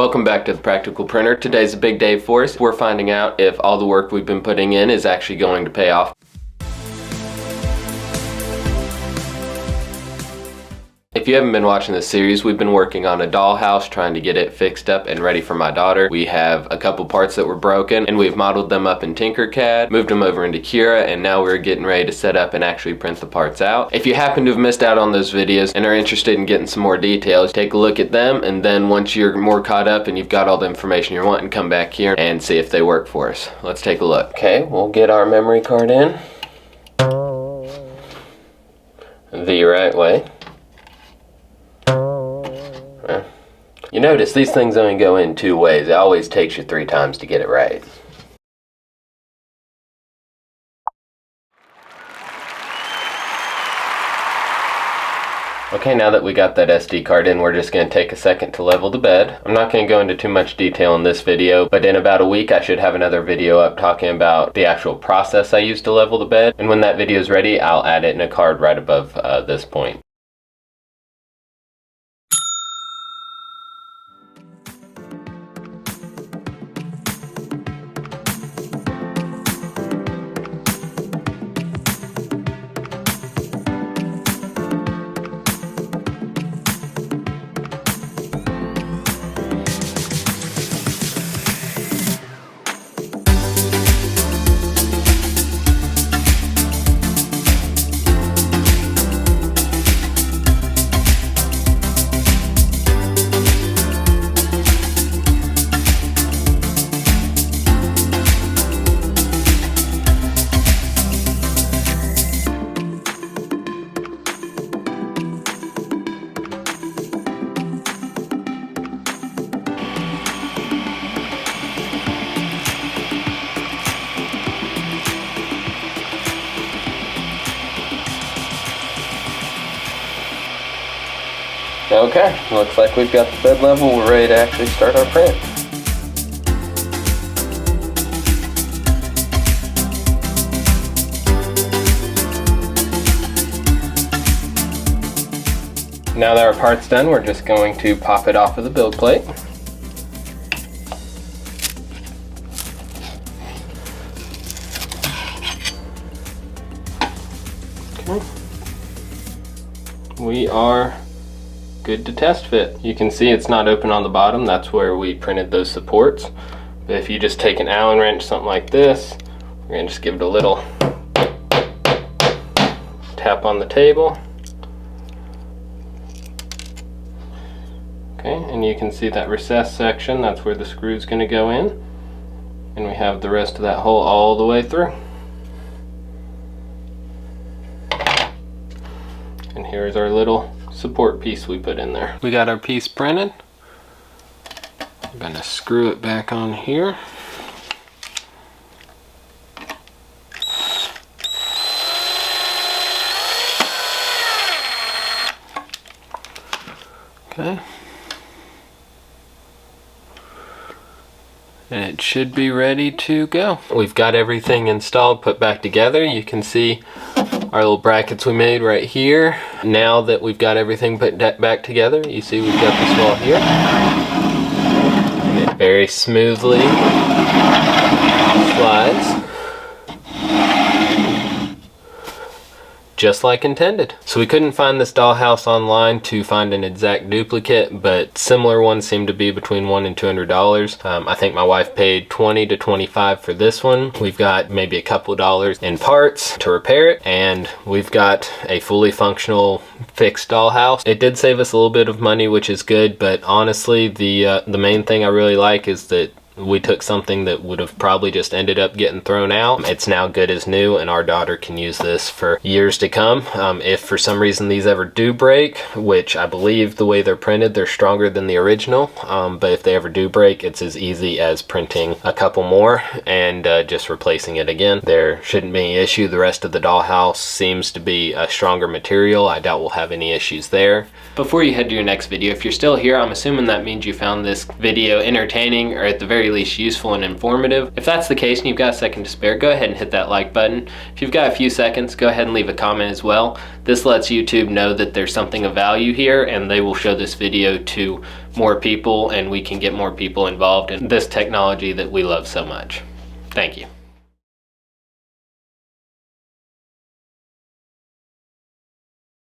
Welcome back to the Practical Printer. Today's a big day for us. We're finding out if all the work we've been putting in is actually going to pay off. If you haven't been watching this series, we've been working on a dollhouse, trying to get it fixed up and ready for my daughter. We have a couple parts that were broken and we've modeled them up in Tinkercad, moved them over into Cura, and now we're getting ready to set up and actually print the parts out. If you happen to have missed out on those videos and are interested in getting some more details, take a look at them, and then once you're more caught up and you've got all the information you're wanting, come back here and see if they work for us. Let's take a look. Okay, we'll get our memory card in the right way. You notice these things only go in two ways. It always takes you 3 times to get it right. Okay, now that we got that SD card in, we're just going to take a second to level the bed. I'm not going to go into too much detail in this video, but in about a week I should have another video up talking about the actual process I used to level the bed. And when that video is ready, I'll add it in a card right above this point. Okay, looks like we've got the bed level. We're ready to actually start our print. Now that our part's done, we're just going to pop it off of the build plate. Okay. We are good to test fit. You can see it's not open on the bottom. That's where we printed those supports. But if you just take an Allen wrench, something like this, we're gonna just give it a little tap on the table. Okay, and you can see that recessed section, that's where the screw is gonna go in. And we have the rest of that hole all the way through. And here's our little support piece we put in there. We got our piece printed. I'm gonna screw it back on here. Okay. And it should be ready to go. We've got everything installed, put back together. You can see our little brackets we made right here. Now that we've got everything put back together, you see we've got this wall here. And it very smoothly slides, just like intended. So we couldn't find this dollhouse online to find an exact duplicate, but similar ones seem to be between $100 and $200. I think my wife paid $20 to $25 for this one. We've got maybe a couple dollars in parts to repair it, and we've got a fully functional fixed dollhouse. It did save us a little bit of money, which is good, but honestly the main thing I really like is that we took something that would have probably just ended up getting thrown out. It's now good as new, and our daughter can use this for years to come. If for some reason these ever do break, which I believe the way they're printed, they're stronger than the original, but if they ever do break, it's as easy as printing a couple more and just replacing it again. There shouldn't be any issue. The rest of the dollhouse seems to be a stronger material. I doubt we'll have any issues there. Before you head to your next video, if you're still here, I'm assuming that means you found this video entertaining, or at the very very least useful and informative. If that's the case and you've got a second to spare, go ahead and hit that like button. If you've got a few seconds, go ahead and leave a comment as well. This lets YouTube know that there's something of value here, and they will show this video to more people, and we can get more people involved in this technology that we love so much. Thank you.